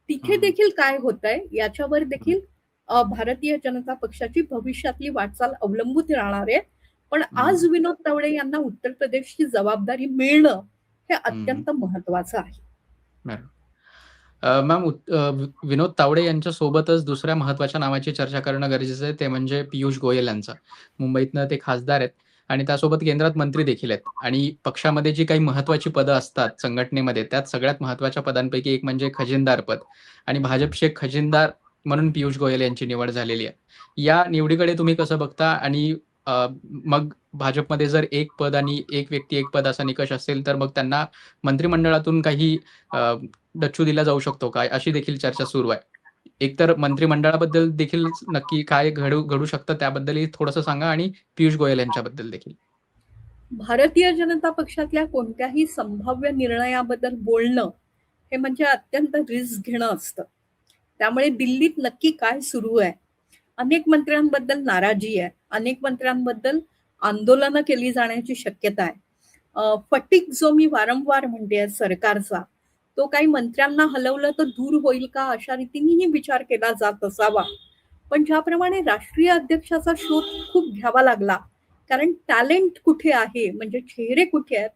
तिथे हं, देखील काय होतंय याच्यावर हं, देखील भारतीय जनता पक्षाची भविष्यातली वाटचाल अवलंबून राहणार आहे. पण हं, आज विनोद तावडे यांना उत्तर प्रदेशची जबाबदारी मिळणं हे हं, अत्यंत महत्वाचं आहे. बरोबर. मॅम विनोद तावडे यांच्यासोबतच दुसऱ्या महत्त्वाच्या नावाची चर्चा करणं गरजेचं आहे, ते म्हणजे पियुष गोयल यांचं. मुंबईतनं ते खासदार आहेत आणि त्यासोबत केंद्रात मंत्री देखील आहेत आणि पक्षामध्ये जी काही महत्त्वाची पदं असतात संघटनेमध्ये, त्यात सगळ्यात महत्त्वाच्या पदांपैकी एक म्हणजे खजिनदार पद आणि भाजपचे खजिनदार म्हणून पियुष गोयल यांची निवड झालेली आहे. या निवडीकडे तुम्ही कसं बघता आणि मग भाजपमध्ये जर एक पद आणि एक व्यक्ती एक पद असा निकष असेल, तर मग त्यांना मंत्रिमंडळातून काही डच्चू दिला जाऊ शकतो का? अशी देखील चर्चा सुरू आहे. एकतर मंत्रिमंडळाबद्दल देखील नक्की काय घडू घडू शकतं त्याबद्दलही थोडंसं सांगा आणि पियुष गोयल यांच्याबद्दल देखील. भारतीय जनता पक्षातल्या कोणत्याही संभाव्य निर्णयाबद्दल बोलणं हे म्हणजे अत्यंत रिस्क घेणं असतं. त्यामुळे दिल्लीत नक्की काय सुरू आहे? अनेक मंत्र्यांबद्दल नाराजी आहे. अनेक मंत्र्यांबद्दल आंदोलनं केली जाण्याची शक्यता आहे. फटीग जो मी वारंवार म्हणतेय सरकारचा, तो काही मंत्र्यांना हलवलं तर दूर होईल का अशा रीतीनेही विचार केला जात असावा. पण ज्याप्रमाणे राष्ट्रीय अध्यक्षाचा शोध खूप घ्यावा लागला, कारण टॅलेंट कुठे आहे, म्हणजे चेहरे कुठे आहेत,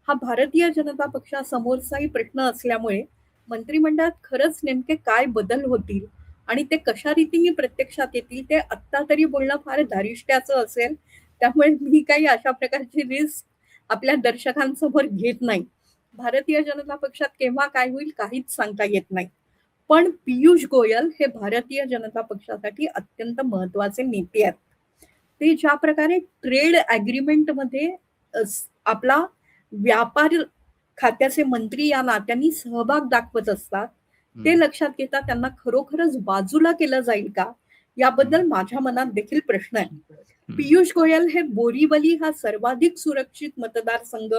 हा भारतीय जनता पक्षासमोरचाही प्रश्न असल्यामुळे मंत्रिमंडळात खरंच नेमके काय बदल होतील आणि ते कशा रीतीने प्रत्यक्षात येतील ते आत्ता तरी बोलणं फार धारिष्ट्याचं असेल. त्यामुळे मी काही अशा प्रकारची रिस्क आपल्या दर्शकांसमोर घेत नाही. भारतीय जनता पक्षात केव्हा काय होईल काहीच सांगता येत नाही. पण पियुष गोयल हे भारतीय जनता पक्षासाठी अत्यंत महत्वाचे नेते आहेत. ते ज्या प्रकारे ट्रेड ॲग्रीमेंटमध्ये आपला व्यापार खात्याचे मंत्री या नात्याने सहभाग दाखवत असतात, ते हं, लक्षात घेता त्यांना खरोखरच बाजूला केलं जाईल का? याबद्दल हं, माझ्या मनात देखील प्रश्न आहे. हं, पियुष गोयल हे बोरीवली हा सर्वाधिक सुरक्षित मतदारसंघ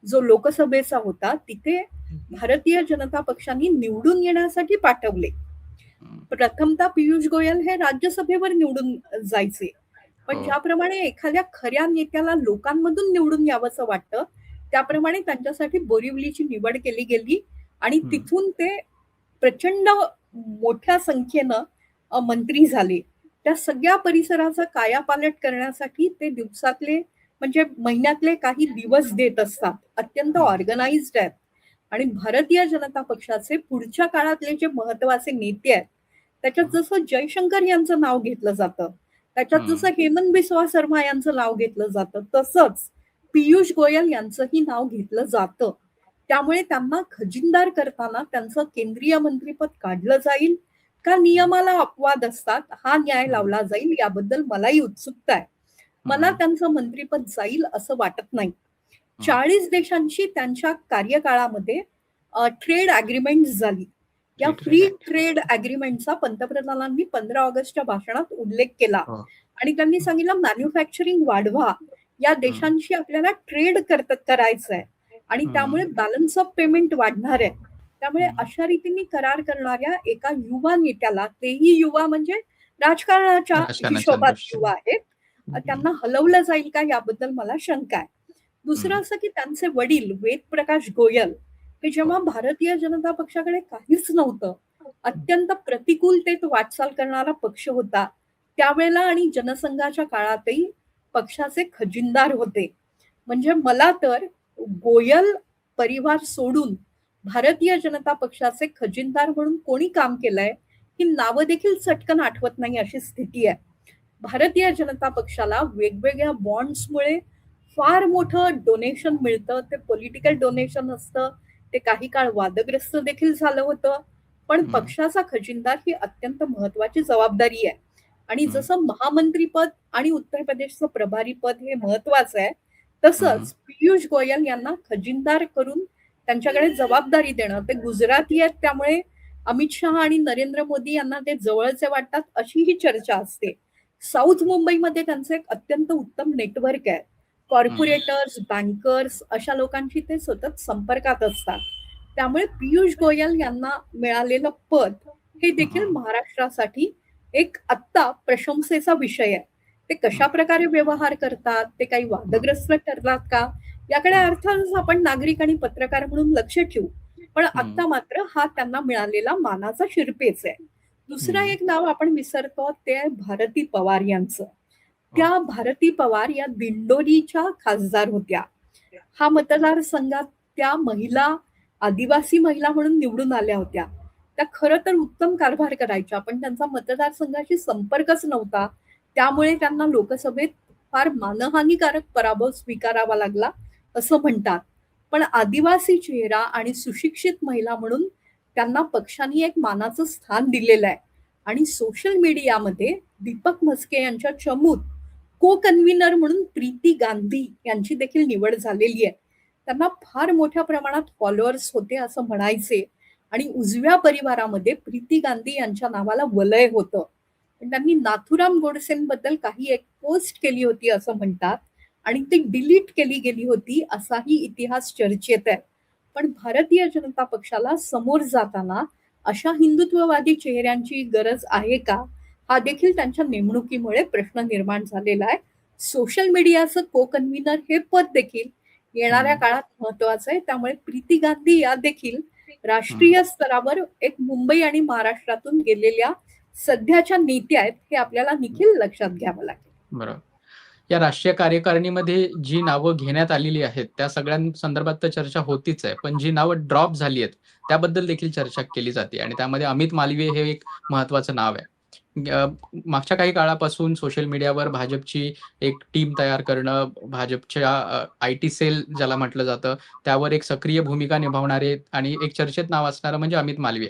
जो लोकसभेचा होता, तिथे हं, भारतीय जनता पक्षाने निवडून येण्यासाठी पाठवले. हं. प्रथमतः पियुष गोयल हे राज्यसभेवर निवडून जायचे. पण हो. ज्याप्रमाणे एखाद्या खऱ्या नेत्याला लोकांमधून निवडून यावंसं वाटतं, त्याप्रमाणे त्यांच्यासाठी बोरिवलीची निवड केली गेली आणि हं, तिथून ते प्रचंड मोठ्या संख्येनं मंत्री झाले. त्या सगळ्या परिसराचा कायापालट करण्यासाठी ते दिवसातले म्हणजे महिन्यातले काही दिवस देत असतात. अत्यंत हं, ऑर्गनाइज्ड आहेत आणि भारतीय जनता पक्षाचे पुढच्या काळातले जे महत्वाचे नेते आहेत, त्याच्यात हं, जसं जयशंकर यांचं नाव घेतलं जातं, त्याच्यात हं, जसं हेमंत बिस्वा शर्मा यांचं नाव घेतलं जातं, तसंच पियुष गोयल यांचंही नाव घेतलं जातं. त्यामुळे त्यांना खजिनदार करताना त्यांचं केंद्रीय मंत्रिपद काढलं जाईल का हं, नियमाला अपवाद असतात, हा न्याय हं, लावला जाईल याबद्दल मलाही उत्सुकता आहे. मला हं, त्यांचं मंत्रिपद जाईल असं वाटत नाही. हं. 40 देशांशी त्यांच्या कार्यकाळामध्ये ट्रेड अग्रीमेंट झाली. या free free trade act. Trade अग्रीमेंटचा पंतप्रधानांनी 15 ऑगस्टच्या भाषणात उल्लेख केला हो. आणि त्यांनी हं, सांगितलं मॅन्युफॅक्चरिंग वाढवा. या हं, देशांशी आपल्याला ट्रेड करायचं आहे आणि हं, त्यामुळे बॅलन्स ऑफ पेमेंट वाढणार आहे. त्यामुळे हं, अशा रीतीने करार करणाऱ्या एका युवा नेत्याला, तेही युवा म्हणजे राजकारणाच्या राजकारणाच्या हिशोबात दृष्टीने. युवा आहेत, हं, त्यांना हलवलं जाईल का याबद्दल मला शंका आहे. हं, दुसरं असं की त्यांचे वडील वेदप्रकाश गोयल हे जेव्हा हो. भारतीय जनता पक्षाकडे काहीच नव्हतं, हं, अत्यंत प्रतिकूलतेत वाटचाल करणारा पक्ष होता. त्यावेळेला आणि जनसंघाच्या काळातही पक्षाचे खजिनदार होते. म्हणजे मला तर गोयल परिवार सोडून भारतीय जनता पक्षाचे खजिनदार म्हणून कोणी काम केलंय, ही नावं देखील चटकन आठवत नाही अशी स्थिती आहे. भारतीय जनता पक्षाला वेगवेगळ्या बॉन्ड्समुळे फार मोठं डोनेशन मिळतं. ते पॉलिटिकल डोनेशन असतं. ते काही काळ वादग्रस्त देखील झालं होतं. पण हं, पक्षाचा खजिनदार ही अत्यंत महत्वाची जबाबदारी आहे. आणि हं, जसं महामंत्रीपद आणि उत्तर प्रदेशचं प्रभारी पद हे महत्वाचं आहे, हं, तसंच पियुष गोयल यांना खजिनदार करून त्यांच्याकडे जबाबदारी देणं. ते गुजराती आहेत त्यामुळे अमित शहा आणि नरेंद्र मोदी यांना ते जवळचे वाटतात अशी ही चर्चा असते. साऊथ मुंबईमध्ये त्यांचं एक अत्यंत उत्तम नेटवर्क आहे. कॉर्पोरेटर्स, बँकर्स अशा लोकांशी ते सतत संपर्कात असतात. त्यामुळे पियुष गोयल यांना मिळालेलं पद हे देखील महाराष्ट्रासाठी एक आत्ता प्रशंसेचा विषय आहे. ते कशा प्रकारे व्यवहार करतात, ते काही वादग्रस्त ठरतात का, याकडे अर्थातच आपण नागरिक आणि पत्रकार म्हणून लक्ष ठेवू. पण आत्ता मात्र हा त्यांना मिळालेला मानाचा शिरपेच आहे. दुसरा एक नाव आपण विसरतो ते आहे भारती पवार यांचं. त्या भारती पवार या दिंडोरीच्या खासदार होत्या. हा मतदारसंघात त्या महिला, आदिवासी महिला म्हणून निवडून आल्या होत्या. त्या खरं तर उत्तम कारभार करायच्या, पण त्यांचा मतदारसंघाशी संपर्कच नव्हता. त्यामुळे त्यांना लोकसभेत फार मानहानिकारक पराभव स्वीकारावा लागला असं म्हणतात. पण आदिवासी चेहरा आणि सुशिक्षित महिला म्हणून त्यांना पक्षाने एक मानाचं स्थान दिलेलं आहे. आणि सोशल मीडियामध्ये दीपक म्हस्के यांच्या चमूत को कन्व्हिनर म्हणून प्रीती गांधी यांची देखील निवड झालेली आहे. त्यांना फार मोठ्या प्रमाणात फॉलोअर्स होते असं म्हणायचे आणि उजव्या परिवारामध्ये प्रीती गांधी यांच्या नावाला वलय होतं. पण त्यांनी नाथुराम गोडसेंबद्दल काही एक पोस्ट केली होती असं म्हणतात आणि ती डिलीट केली गेली होती असाही इतिहास चर्चेत आहे. पण भारतीय जनता पक्षाला समोर जाताना अशा हिंदुत्ववादी चेहऱ्यांची गरज आहे का, हा देखील त्यांच्या नेमणुकीमुळे प्रश्न निर्माण झालेला आहे. सोशल मीडियाचं को कन्व्हिनर हे पद देखील येणाऱ्या काळात महत्वाचं आहे. त्यामुळे प्रीती गांधी या देखील राष्ट्रीय स्तरावर एक मुंबई आणि महाराष्ट्रातून गेलेल्या सध्याच्या नेत्या आहेत, हे आपल्याला देखील लक्षात घ्यावं लागेल. बरोबर. या राष्ट्रीय कार्यकारिणीमध्ये जी नावं घेण्यात आलेली आहेत, त्या सगळ्यांसंदर्भात तर चर्चा होतीच आहे. पण जी नावं ड्रॉप झाली आहेत, त्याबद्दल देखील चर्चा केली जाते आणि त्यामध्ये अमित मालवीय हे एक महत्त्वाचं नाव आहे. मागच्या काही काळापासून सोशल मीडियावर भाजपची एक टीम तयार करणं, भाजपच्या आयटी सेल ज्याला म्हटलं जातं, त्यावर एक सक्रिय भूमिका निभावणारे आणि एक चर्चेत नाव असणारं म्हणजे अमित मालवीय.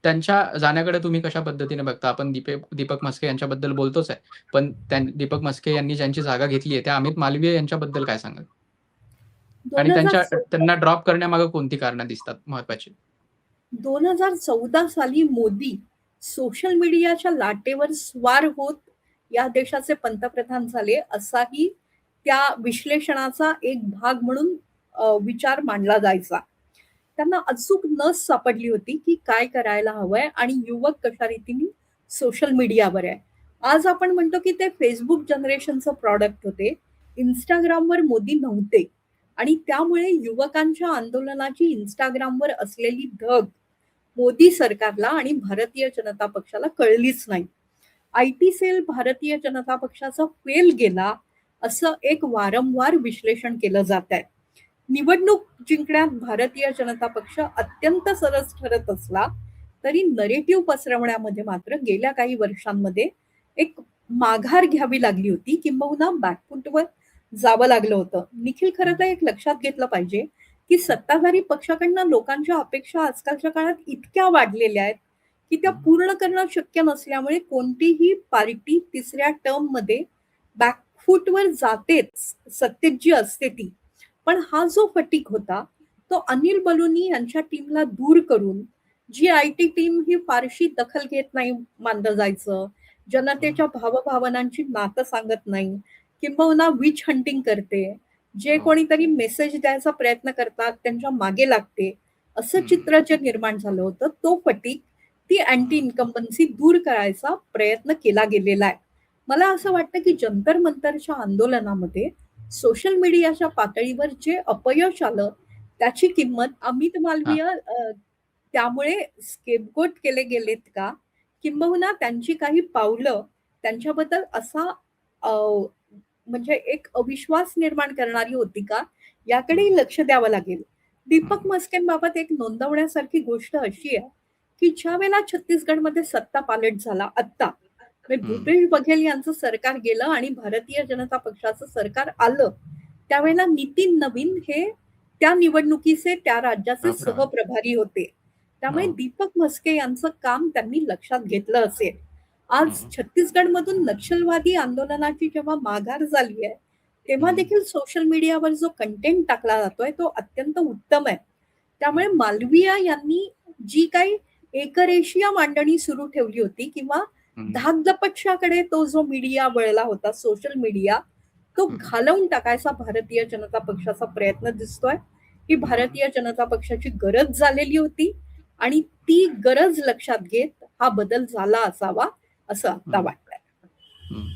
त्यांच्या जाण्याकडे तुम्ही कशा पद्धतीने बघता? आपण दीपक म्हस्के यांच्याबद्दल बोलतोच आहे. पण दीपक म्हस्के यांनी ज्यांची जागा घेतली आहे, त्या अमित मालवीय यांच्याबद्दल काय सांगाल? आणि 2014 त्यांना ड्रॉप करण्यामागे कोणती कारणं दिसतात महत्त्वाची? 2014 साली मोदी सोशल मीडियाच्या लाटेवर स्वार होत या देशाचे पंतप्रधान झाले असाही त्या विश्लेषणाचा एक भाग म्हणून विचार मांडला जायचा. त्यांना अचूक नस सापडली होती की काय करायला हवंय आणि युवक कशा रीतीने सोशल मीडियावर आहे. आज आपण म्हणतो की ते फेसबुक जनरेशनचं प्रॉडक्ट होते. इंस्टाग्रामवर मोदी नव्हते आणि त्यामुळे युवकांच्या आंदोलनाची इंस्टाग्रामवर असलेली धग मोदी सरकारला आणि भारतीय जनता पक्षाला कळलीच नाही. आयटी सेल भारतीय जनता पक्षाचा फेल गेला असं एक वारंवार विश्लेषण केलं जात आहे. निवडणूक जिंकण्यात भारतीय जनता पक्ष अत्यंत सरस ठरत असला तरी नरेटिव्ह पसरवण्यामध्ये मात्र गेल्या काही वर्षांमध्ये एक माघार घ्यावी लागली होती, किंबहुना बॅकफुटवर जावं लागलं होतं. निखिल, खरं तर एक लक्षात घेतलं पाहिजे की सत्ताधारी पक्षाकडनं लोकांच्या अपेक्षा आजकालच्या काळात इतक्या वाढलेल्या आहेत की त्या पूर्ण करणं शक्य नसल्यामुळे कोणतीही पार्टी तिसऱ्या टर्म मध्ये बॅकफुटवर जातेच, सत्तेत जी असते ती. पण हा जो फटीक होता तो अनिल बलुनी यांच्या टीमला दूर करून, जी आयटी टीम ही फारशी दखल घेत नाही मानलं जायचं, जनतेच्या भावभावनांची नातं सांगत नाही, किंबहुना विच हंटिंग करते, जे कोणीतरी मेसेज द्यायचा प्रयत्न करतात त्यांच्या मागे लागते, असं चित्र जे निर्माण झालं होतं, तो फटीक, ती अँटी इन्कम्बन्सी दूर करायचा प्रयत्न केला गेलेला आहे. मला असं वाटतं की जंतर मंतरच्या आंदोलनामध्ये सोशल मीडियाच्या पातळीवर जे अपयश आलं त्याची किंमत अमित मालवीय त्यामुळे स्केपगोट केले गेलेत का, किंबहुना त्यांची काही पावलं त्यांच्याबद्दल असा म्हणजे एक अविश्वास निर्माण करणारी होती का, याकडेही लक्ष द्यावं लागेल. दीपक म्हस्केंबाबत एक नोंदवण्यासारखी गोष्ट अशी आहे की ज्या वेळेला छत्तीसगडमध्ये सत्ता पालट झाला, आत्ता भूपेश बघेल यांचं सरकार गेलं आणि भारतीय जनता पक्षाचं सरकार आलं, त्यावेळेला नितीन नवीन हे त्या निवडणुकीचे त्या राज्याचे सहप्रभारी होते. त्यामुळे दीपक म्हस्के यांचं काम त्यांनी लक्षात घेतलं असेल. आज छत्तीसगडमधून नक्षलवादी आंदोलनाची जेव्हा माघार झाली आहे तेव्हा देखील सोशल मीडियावर जो कंटेंट टाकला जातोय तो अत्यंत उत्तम आहे. त्यामुळे मालवीया यांनी जी काही एकरेशीय मांडणी सुरू ठेवली होती किंवा हं, धाकदपक्षाकडे तो जो मीडिया वळला होता, सोशल मीडिया, तो हं, घालवून टाकायचा भारतीय जनता पक्षाचा प्रयत्न दिसतोय. ही हं, भारतीय जनता पक्षाची गरज झालेली होती आणि ती गरज लक्षात घेत हा बदल झाला असावा, असं आता हं, वाटतंय. हं.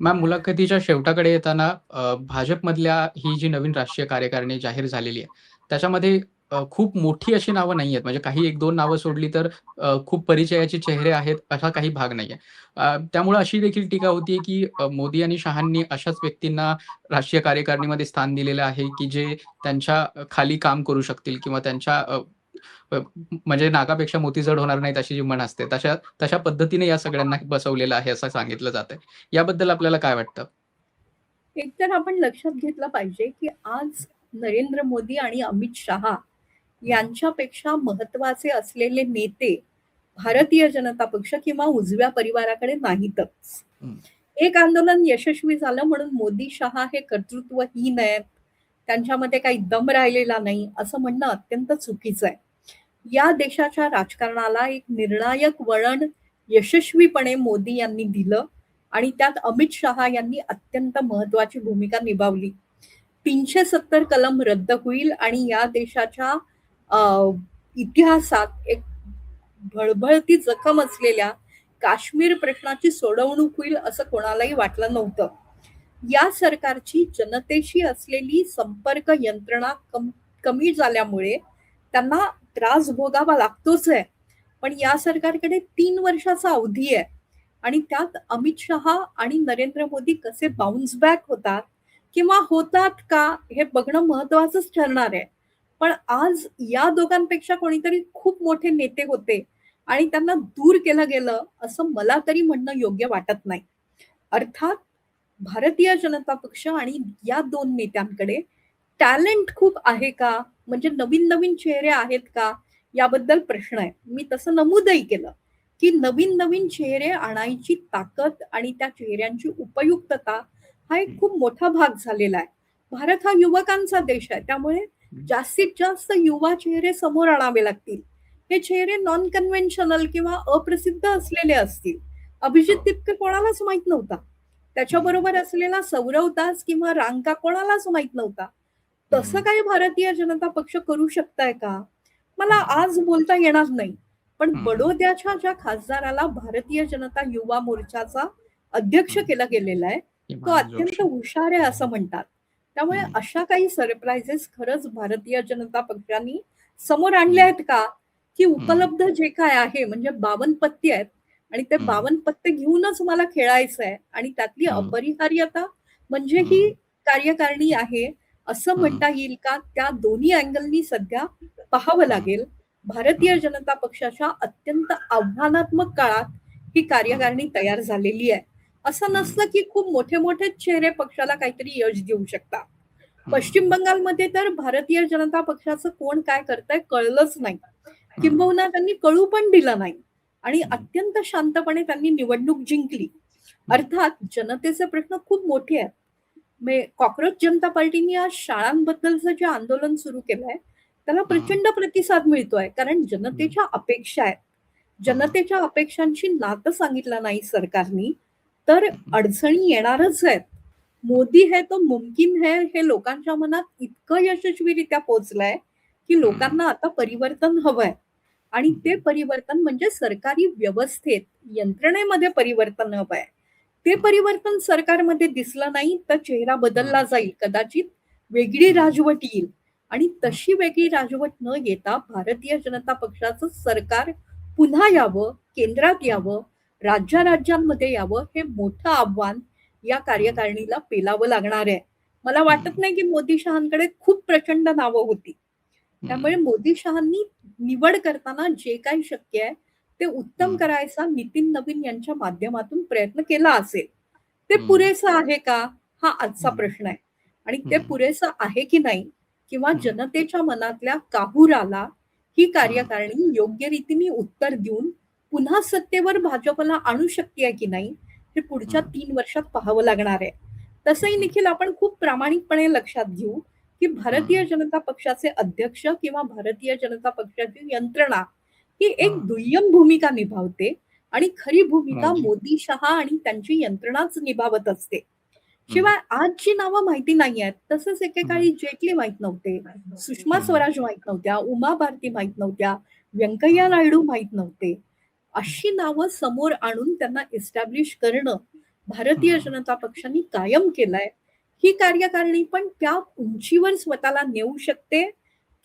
मॅम, मुलाखतीच्या शेवटाकडे येताना भाजपमधल्या ही जी नवीन राष्ट्रीय कार्यकारिणी जाहीर झालेली आहे, त्याच्यामध्ये खूप मोठी अशी नावं नाहीयेत. म्हणजे काही 1-2 नावं सोडली तर खूप परिचयाचे चेहरे आहेत, असा काही भाग नाहीये. त्यामुळे अशी देखील टीका होतीये, की मोदी आणि शहांनी अशाच व्यक्तींना राष्ट्रीय कार्यकारिणीमध्ये स्थान दिलेलं आहे, की जे त्यांच्या खाली काम करू शकतील किंवा त्यांच्या अ, म्हणजे नागापेक्षा मोती जड होणार नाहीत अशी जी म्हण असते, तशा तशा पद्धतीने या सगळ्यांना बसवलेलं आहे, असं सांगितलं जातंय. याबद्दल आपल्याला काय वाटतं? एकतर आपण लक्षात घेतलं पाहिजे, की आज नरेंद्र मोदी आणि अमित शहा हं, यांच्यापेक्षा महत्वाचे असलेले नेते भारतीय जनता पक्ष किंवा उजव्या परिवाराकडे नाहीतच. हं, एक आंदोलन यशस्वी झालं म्हणून मोदी शहा हे कर्तृत्वहीन आहेत, त्यांच्यामध्ये काही दम राहिलेला नाही, असं म्हणणं अत्यंत चुकीचं आहे. या देशाच्या राजकारणाला एक निर्णायक वळण यशस्वीपणे मोदी यांनी दिलं आणि त्यात अमित शहा यांनी अत्यंत महत्वाची भूमिका निभावली. 370 कलम रद्द होईल आणि या देशाच्या अ, इतिहासात एक भळभळती जखम असलेल्या काश्मीर प्रश्नाची सोडवणूक होईल असं कोणालाही वाटलं नव्हतं. या सरकारची जनतेशी असलेली संपर्क यंत्रणा कमी झाल्यामुळे त्यांना त्रास भोगावा लागतोच आहे. पण या सरकारकडे 3 वर्षाचा अवधी आहे आणि त्यात अमित शहा आणि नरेंद्र मोदी कसे बाउन्स बॅक होतात किंवा होतात का हे बघणं महत्वाचंच ठरणार आहे. पण आज या दोघांपेक्षा कोणीतरी खूप मोठे नेते होते आणि त्यांना दूर केलं गेलं असं मला तरी म्हणणं योग्य वाटत नाही. अर्थात भारतीय जनता पक्ष आणि या 2 नेत्यांकडे टॅलेंट खूप आहे का? म्हणजे नवीन-नवीन चेहरे आहेत का? याबद्दल प्रश्न आहे. मी तसं नमूदही केलं, की नवीन-नवीन चेहरे आणायची ताकद आणि त्या चेहऱ्यांची उपयुक्तता हा एक हं, खूप मोठा भाग झालेला आहे. भारत हा युवकांचा देश आहे. त्यामुळे हं, जास्तीत जास्त युवा चेहरे समोर आणावे लागतील. हे चेहरे नॉन कन्व्हेन्शनल किंवा अप्रसिद्ध असलेले असतील. अभिजित हो. तितके कोणालाच माहीत नव्हता. हं, त्याच्याबरोबर असलेला सौरव दास किंवा रांका कोणालाच माहीत नव्हता. तसं हं, काही भारतीय जनता पक्ष करू शकताय का? मला हं, आज बोलता येणार नाही. पण हं, हं. बडोद्याच्या ज्या खासदाराला भारतीय जनता युवा मोर्चाचा अध्यक्ष हं. केलं गेलेलं आहे, तो हिमांशू अत्यंत जोशी. हुशार आहे असं म्हणतात. त्यामुळे हं, अशा काही सरप्राइजेस खरंच भारतीय जनता पक्षाने समोर आणले हं, आहेत का? की हं, उपलब्ध जे काय आहे म्हणजे 52 पत्ते आहेत आणि ते हं, 52 पत्ते घेऊनच मला खेळायचं आहे आणि त्यातली हं, अपरिहार्यता म्हणजे ही हं, कार्यकारिणी आहे, असं हं, म्हणता येईल का? त्या दोन्ही अँगलनी सध्या पाहावं हं, लागेल. भारतीय हं, जनता पक्षाच्या अत्यंत आव्हानात्मक काळात ही हं, कार्यकारिणी तयार झालेली आहे. असं हं, नसतं की खूप मोठे-मोठे चेहरे पक्षाला काहीतरी यश देऊ शकतात. पश्चिम हं, बंगालमध्ये तर भारतीय जनता पक्षाचं कोण काय करतंय कळलंच नाही. हं, किंबहुना त्यांनी कळू पण दिलं नाही आणि हं, अत्यंत शांतपणे त्यांनी निवडणूक जिंकली. हं, अर्थात जनतेचे प्रश्न खूप मोठे आहेत. कॉकरोच जनता पार्टीने आज शाळांबद्दलचं जे आंदोलन सुरू केलंय, त्याला हं, प्रचंड प्रतिसाद मिळतोय. कारण हं, जनतेच्या अपेक्षा आहेत. हं, जनतेच्या अपेक्षांशी नातं सांगितलं नाही सरकारनी, तर हं, अडचणी येणारच आहेत. मोदी है तो मुमकिन है हे लोकांच्या मनात इतकं यशस्वीरित्या पोहोचलंय, की हं, लोकांना आता परिवर्तन हवंय आणि ते हं, परिवर्तन म्हणजे सरकारी व्यवस्थेत, यंत्रणेमध्ये परिवर्तन हवंय. ते परिवर्तन सरकारमध्ये दिसलं नाही, तर चेहरा बदलला हं, जाईल. कदाचित वेगळी हं, राजवट येईल आणि हं, तशी वेगळी राजवट न येता भारतीय जनता पक्षाचं सरकार पुन्हा यावं, केंद्रात हं, यावं, राज्या-राज्यांमध्ये यावं, हे मोठं आव्हान या हं, कार्यकारिणीला पेलावं लागणार आहे. मला वाटत हं, नाही, की मोदी-शहांकडे खूप प्रचंड नावं होती. त्यामुळे हं, मोदी-शहांनी निवड करताना जे काही शक्य आहे, ते उत्तम हं, करायचा नितीन नवीन यांच्या माध्यमातून प्रयत्न केला असेल. ते हं, पुरेसं आहे का? हा आजचा हं, प्रश्न आहे. आणि ते हं, पुरेसं आहे की नाही किंवा हं, जनतेच्या मनातल्या काहूराला ही हं, कार्यकारिणी योग्य रीतीने उत्तर देऊन पुन्हा सत्तेवर भाजपला आणू शकते की नाही, हे पुढच्या हं, 3 वर्षात पाहावं लागणार आहे. तसंही हं, निखिल आपण खूप प्रामाणिकपणे लक्षात घेऊ, की भारतीय हं, जनता पक्षाचे अध्यक्ष किंवा भारतीय जनता पक्षाची यंत्रणा ही एक दुय्यम भूमिका निभावते आणि खरी भूमिका मोदी. मोदी, शहा आणि त्यांची यंत्रणाच निभावत असते. हं, शिवाय आज जी नावं माहिती नाही आहेत, तसंच हं, एकेकाळी जेटली माहीत नव्हते, सुषमा हं, स्वराज माहीत नव्हत्या, उमा भारती माहीत नव्हत्या, व्यंकय्या हं, नायडू माहीत नव्हते. अशी नावं समोर आणून त्यांना इस्टॅब्लिश करणं भारतीय हं, जनता पक्षाने कायम केलंय. ही कार्यकारिणी पण त्या उंचीवर स्वतःला नेऊ शकते,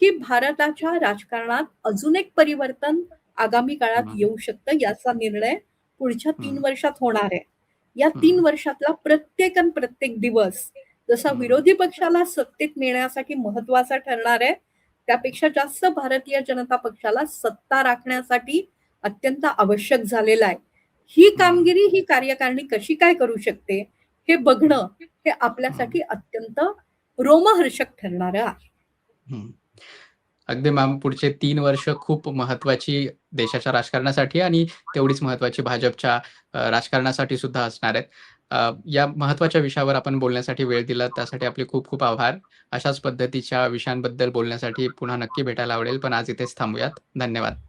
की भारताच्या राजकारणात अजून एक परिवर्तन आगामी काळात हं, येऊ शकतं, याचा निर्णय पुढच्या 3 हं, वर्षात होणार आहे. या हं, 3 वर्षातला प्रत्येक दिवस जसा हं, विरोधी पक्षाला सत्तेत नेण्यासाठी महत्वाचा ठरणार आहे, त्यापेक्षा जास्त भारतीय जनता पक्षाला सत्ता राखण्यासाठी अत्यंत आवश्यक झालेला आहे. ही हं, कामगिरी ही कार्यकारिणी कशी काय करू शकते, हे हं, बघणं हे हं, आपल्यासाठी अत्यंत रोमहर्षक ठरणारं आहे. हं. अगदी मॅम, पुढचे 3 वर्ष खूप महत्त्वाची देशाच्या राजकारणासाठी आणि तेवढीच महत्त्वाची भाजपच्या राजकारणासाठी सुद्धा असणार आहेत. या महत्त्वाच्या विषयावर आपण बोलण्यासाठी वेळ दिला त्यासाठी आपले खूप खूप आभार. अशाच पद्धतीच्या विषयांबद्दल बोलण्यासाठी पुन्हा नक्की भेटायला आवडेल, पण आज इथेच थांबूयात. धन्यवाद.